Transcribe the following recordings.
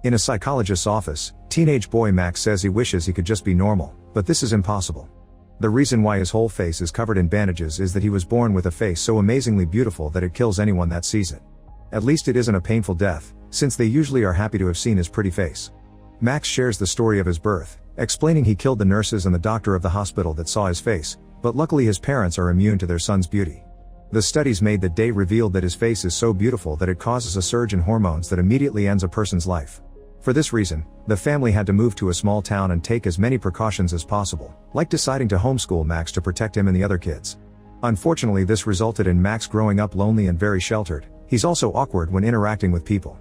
In a psychologist's office, teenage boy Max says he wishes he could just be normal, but this is impossible. The reason why his whole face is covered in bandages is that he was born with a face so amazingly beautiful that it kills anyone that sees it. At least it isn't a painful death, since they usually are happy to have seen his pretty face. Max shares the story of his birth, explaining he killed the nurses and the doctor of the hospital that saw his face, but luckily his parents are immune to their son's beauty. The studies made that day revealed that his face is so beautiful that it causes a surge in hormones that immediately ends a person's life. For this reason, the family had to move to a small town and take as many precautions as possible, like deciding to homeschool Max to protect him and the other kids. Unfortunately, this resulted in Max growing up lonely and very sheltered. He's also awkward when interacting with people.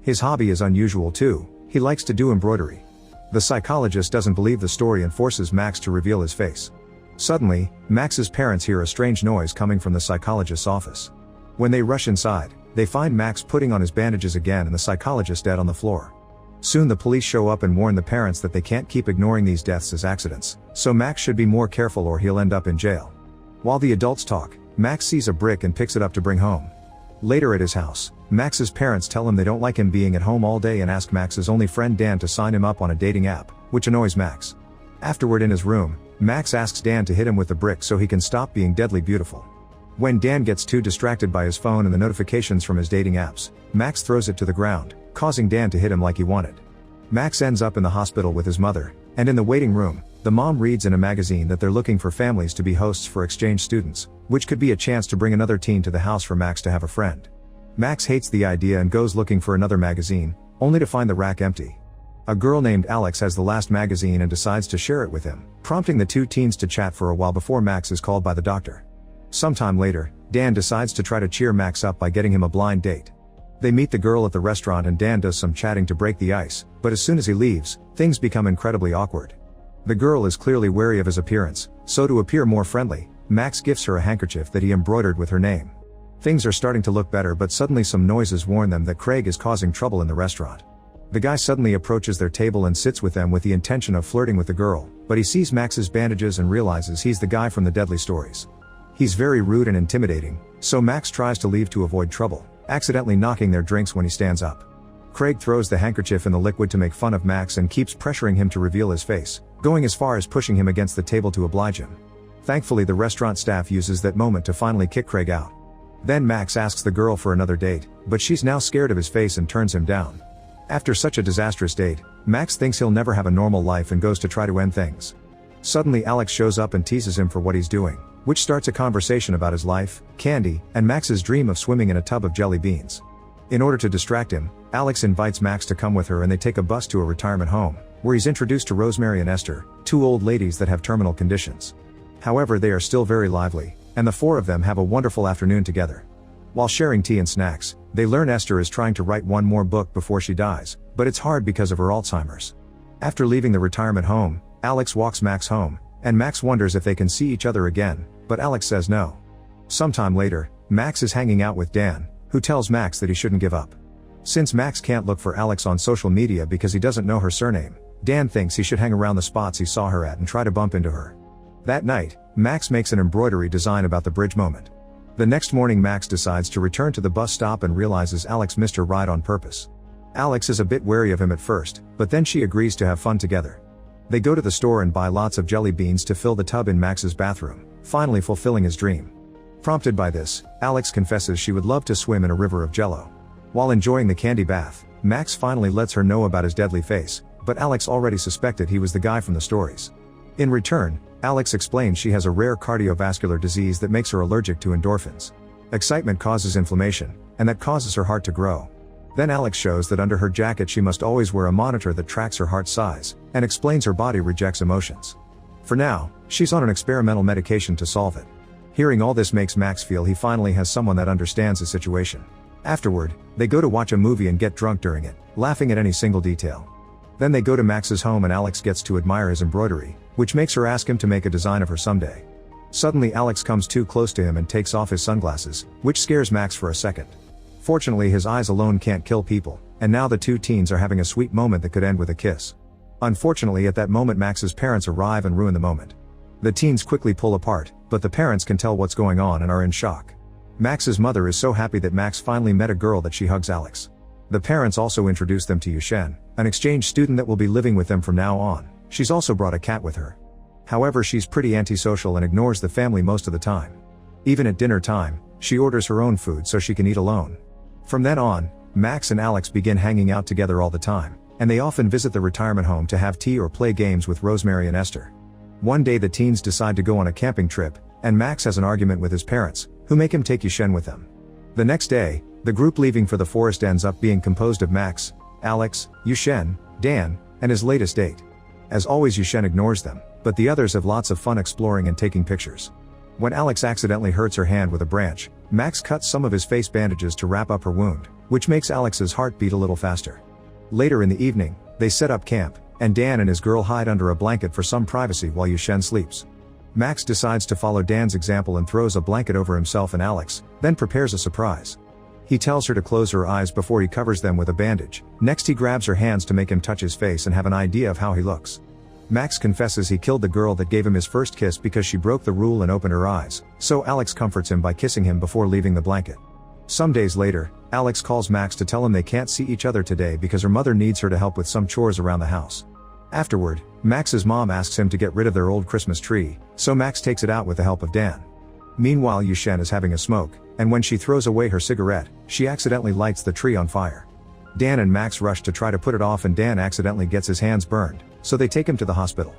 His hobby is unusual too. He likes to do embroidery. The psychologist doesn't believe the story and forces Max to reveal his face. Suddenly, Max's parents hear a strange noise coming from the psychologist's office. When they rush inside, they find Max putting on his bandages again and the psychologist dead on the floor. Soon the police show up and warn the parents that they can't keep ignoring these deaths as accidents, so Max should be more careful or he'll end up in jail. While the adults talk, Max sees a brick and picks it up to bring home. Later at his house, Max's parents tell him they don't like him being at home all day and ask Max's only friend Dan to sign him up on a dating app, which annoys Max. Afterward in his room, Max asks Dan to hit him with the brick so he can stop being deadly beautiful. When Dan gets too distracted by his phone and the notifications from his dating apps, Max throws it to the ground, causing Dan to hit him like he wanted. Max ends up in the hospital with his mother, and in the waiting room, the mom reads in a magazine that they're looking for families to be hosts for exchange students, which could be a chance to bring another teen to the house for Max to have a friend. Max hates the idea and goes looking for another magazine, only to find the rack empty. A girl named Alex has the last magazine and decides to share it with him, prompting the two teens to chat for a while before Max is called by the doctor. Sometime later, Dan decides to try to cheer Max up by getting him a blind date. They meet the girl at the restaurant and Dan does some chatting to break the ice, but as soon as he leaves, things become incredibly awkward. The girl is clearly wary of his appearance, so to appear more friendly, Max gifts her a handkerchief that he embroidered with her name. Things are starting to look better, but suddenly some noises warn them that Craig is causing trouble in the restaurant. The guy suddenly approaches their table and sits with them with the intention of flirting with the girl, but he sees Max's bandages and realizes he's the guy from the Deadly Stories. He's very rude and intimidating, so Max tries to leave to avoid trouble, accidentally knocking their drinks when he stands up. Craig throws the handkerchief in the liquid to make fun of Max and keeps pressuring him to reveal his face, going as far as pushing him against the table to oblige him. Thankfully, the restaurant staff uses that moment to finally kick Craig out. Then Max asks the girl for another date, but she's now scared of his face and turns him down. After such a disastrous date, Max thinks he'll never have a normal life and goes to try to end things. Suddenly Alex shows up and teases him for what he's doing, which starts a conversation about his life, candy, and Max's dream of swimming in a tub of jelly beans. In order to distract him, Alex invites Max to come with her and they take a bus to a retirement home, where he's introduced to Rosemary and Esther, two old ladies that have terminal conditions. However, they are still very lively, and the four of them have a wonderful afternoon together. While sharing tea and snacks, they learn Esther is trying to write one more book before she dies, but it's hard because of her Alzheimer's. After leaving the retirement home, Alex walks Max home, and Max wonders if they can see each other again, but Alex says no. Sometime later, Max is hanging out with Dan, who tells Max that he shouldn't give up. Since Max can't look for Alex on social media because he doesn't know her surname, Dan thinks he should hang around the spots he saw her at and try to bump into her. That night, Max makes an embroidery design about the bridge moment. The next morning Max decides to return to the bus stop and realizes Alex missed her ride on purpose. Alex is a bit wary of him at first, but then she agrees to have fun together. They go to the store and buy lots of jelly beans to fill the tub in Max's bathroom, finally fulfilling his dream. Prompted by this, Alex confesses she would love to swim in a river of jello. While enjoying the candy bath, Max finally lets her know about his deadly face, but Alex already suspected he was the guy from the stories. In return, Alex explains she has a rare cardiovascular disease that makes her allergic to endorphins. Excitement causes inflammation, and that causes her heart to grow. Then Alex shows that under her jacket she must always wear a monitor that tracks her heart size, and explains her body rejects emotions. For now, she's on an experimental medication to solve it. Hearing all this makes Max feel he finally has someone that understands his situation. Afterward, they go to watch a movie and get drunk during it, laughing at any single detail. Then they go to Max's home and Alex gets to admire his embroidery, which makes her ask him to make a design of her someday. Suddenly Alex comes too close to him and takes off his sunglasses, which scares Max for a second. Fortunately, his eyes alone can't kill people, and now the two teens are having a sweet moment that could end with a kiss. Unfortunately, at that moment Max's parents arrive and ruin the moment. The teens quickly pull apart, but the parents can tell what's going on and are in shock. Max's mother is so happy that Max finally met a girl that she hugs Alex. The parents also introduce them to Yushen, an exchange student that will be living with them from now on. She's also brought a cat with her. However, she's pretty antisocial and ignores the family most of the time. Even at dinner time, she orders her own food so she can eat alone. From then on, Max and Alex begin hanging out together all the time, and they often visit the retirement home to have tea or play games with Rosemary and Esther. One day the teens decide to go on a camping trip, and Max has an argument with his parents, who make him take Yushen with them. The next day, the group leaving for the forest ends up being composed of Max, Alex, Yushen, Dan, and his latest date. As always, Yushen ignores them, but the others have lots of fun exploring and taking pictures. When Alex accidentally hurts her hand with a branch, Max cuts some of his face bandages to wrap up her wound, which makes Alex's heart beat a little faster. Later in the evening, they set up camp, and Dan and his girl hide under a blanket for some privacy while Yushen sleeps. Max decides to follow Dan's example and throws a blanket over himself and Alex, then prepares a surprise. He tells her to close her eyes before he covers them with a bandage. Next he grabs her hands to make him touch his face and have an idea of how he looks. Max confesses he killed the girl that gave him his first kiss because she broke the rule and opened her eyes, so Alex comforts him by kissing him before leaving the blanket. Some days later, Alex calls Max to tell him they can't see each other today because her mother needs her to help with some chores around the house. Afterward, Max's mom asks him to get rid of their old Christmas tree, so Max takes it out with the help of Dan. Meanwhile, Yushen is having a smoke, and when she throws away her cigarette, she accidentally lights the tree on fire. Dan and Max rush to try to put it off and Dan accidentally gets his hands burned, so they take him to the hospital.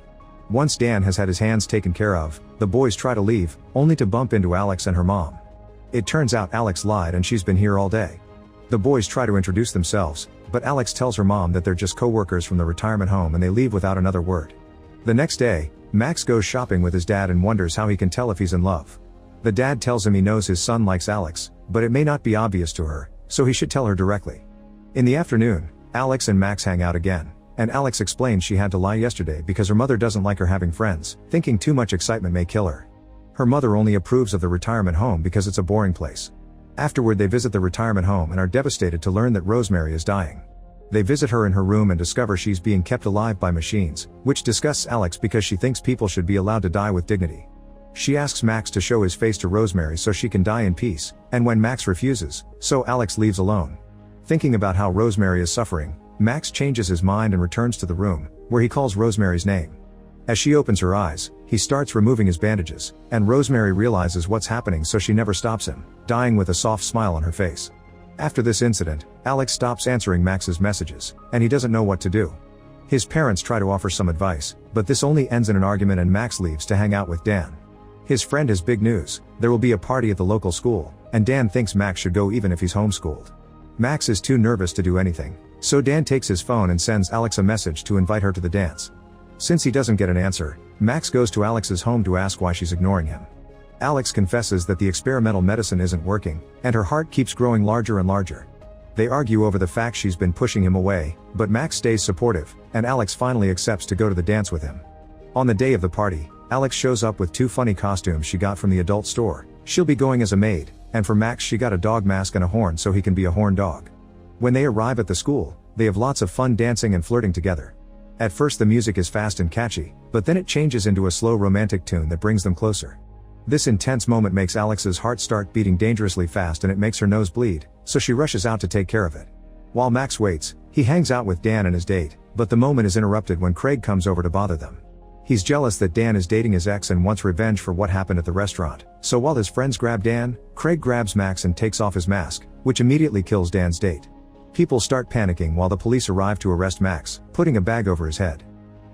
Once Dan has had his hands taken care of, the boys try to leave, only to bump into Alex and her mom. It turns out Alex lied and she's been here all day. The boys try to introduce themselves, but Alex tells her mom that they're just co-workers from the retirement home and they leave without another word. The next day, Max goes shopping with his dad and wonders how he can tell if he's in love. The dad tells him he knows his son likes Alex, but it may not be obvious to her, so he should tell her directly. In the afternoon, Alex and Max hang out again, and Alex explains she had to lie yesterday because her mother doesn't like her having friends, thinking too much excitement may kill her. Her mother only approves of the retirement home because it's a boring place. Afterward they visit the retirement home and are devastated to learn that Rosemary is dying. They visit her in her room and discover she's being kept alive by machines, which disgusts Alex because she thinks people should be allowed to die with dignity. She asks Max to show his face to Rosemary so she can die in peace, and when Max refuses, so Alex leaves alone. Thinking about how Rosemary is suffering, Max changes his mind and returns to the room, where he calls Rosemary's name. As she opens her eyes, he starts removing his bandages, and Rosemary realizes what's happening so she never stops him, dying with a soft smile on her face. After this incident, Alex stops answering Max's messages, and he doesn't know what to do. His parents try to offer some advice, but this only ends in an argument and Max leaves to hang out with Dan. His friend has big news: there will be a party at the local school, and Dan thinks Max should go even if he's homeschooled. Max is too nervous to do anything, so Dan takes his phone and sends Alex a message to invite her to the dance. Since he doesn't get an answer, Max goes to Alex's home to ask why she's ignoring him. Alex confesses that the experimental medicine isn't working, and her heart keeps growing larger and larger. They argue over the fact she's been pushing him away, but Max stays supportive, and Alex finally accepts to go to the dance with him. On the day of the party, Alex shows up with 2 funny costumes she got from the adult store. She'll be going as a maid, and for Max she got a dog mask and a horn so he can be a horn dog. When they arrive at the school, they have lots of fun dancing and flirting together. At first the music is fast and catchy, but then it changes into a slow romantic tune that brings them closer. This intense moment makes Alex's heart start beating dangerously fast and it makes her nose bleed, so she rushes out to take care of it. While Max waits, he hangs out with Dan and his date, but the moment is interrupted when Craig comes over to bother them. He's jealous that Dan is dating his ex and wants revenge for what happened at the restaurant, so while his friends grab Dan, Craig grabs Max and takes off his mask, which immediately kills Dan's date. People start panicking while the police arrive to arrest Max, putting a bag over his head.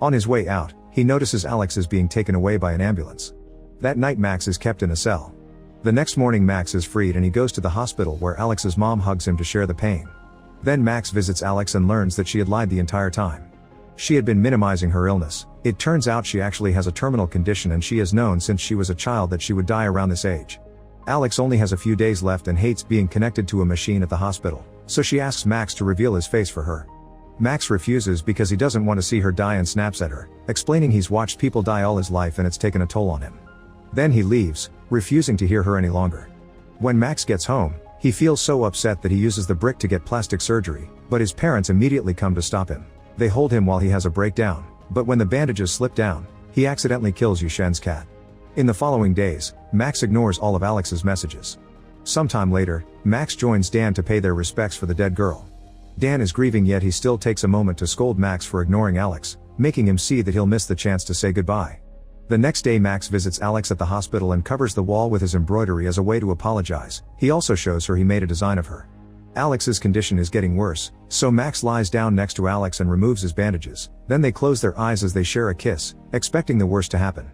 On his way out, he notices Alex is being taken away by an ambulance. That night Max is kept in a cell. The next morning Max is freed and he goes to the hospital where Alex's mom hugs him to share the pain. Then Max visits Alex and learns that she had lied the entire time. She had been minimizing her illness. It turns out she actually has a terminal condition and she has known since she was a child that she would die around this age. Alex only has a few days left and hates being connected to a machine at the hospital, so she asks Max to reveal his face for her. Max refuses because he doesn't want to see her die and snaps at her, explaining he's watched people die all his life and it's taken a toll on him. Then he leaves, refusing to hear her any longer. When Max gets home, he feels so upset that he uses the brick to get plastic surgery, but his parents immediately come to stop him. They hold him while he has a breakdown, but when the bandages slip down, he accidentally kills Yushen's cat. In the following days, Max ignores all of Alex's messages. Sometime later, Max joins Dan to pay their respects for the dead girl. Dan is grieving, yet he still takes a moment to scold Max for ignoring Alex, making him see that he'll miss the chance to say goodbye. The next day Max visits Alex at the hospital and covers the wall with his embroidery as a way to apologize. He also shows her he made a design of her. Alex's condition is getting worse, so Max lies down next to Alex and removes his bandages. Then they close their eyes as they share a kiss, expecting the worst to happen.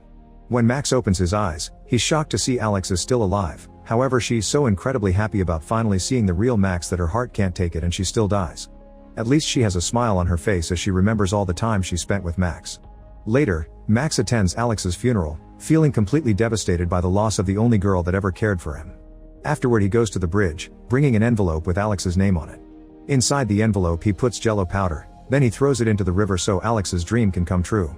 When Max opens his eyes, he's shocked to see Alex is still alive. However, she's so incredibly happy about finally seeing the real Max that her heart can't take it and she still dies. At least she has a smile on her face as she remembers all the time she spent with Max. Later, Max attends Alex's funeral, feeling completely devastated by the loss of the only girl that ever cared for him. Afterward he goes to the bridge, bringing an envelope with Alex's name on it. Inside the envelope he puts Jello powder, then he throws it into the river so Alex's dream can come true.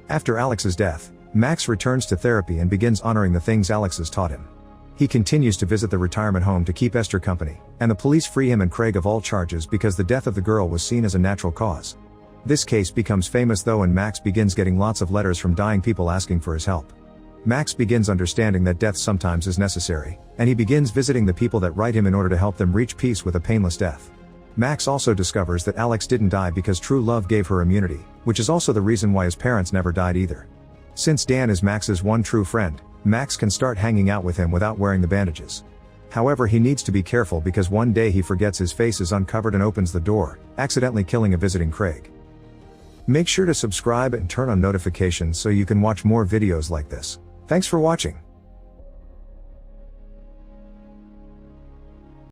After Alex's death, Max returns to therapy and begins honoring the things Alex has taught him. He continues to visit the retirement home to keep Esther company, and the police free him and Craig of all charges because the death of the girl was seen as a natural cause. This case becomes famous though, and Max begins getting lots of letters from dying people asking for his help. Max begins understanding that death sometimes is necessary, and he begins visiting the people that write him in order to help them reach peace with a painless death. Max also discovers that Alex didn't die because true love gave her immunity, which is also the reason why his parents never died either. Since Dan is Max's one true friend, Max can start hanging out with him without wearing the bandages. However, he needs to be careful because one day he forgets his face is uncovered and opens the door, accidentally killing a visiting Craig. Make sure to subscribe and turn on notifications so you can watch more videos like this. Thanks for watching.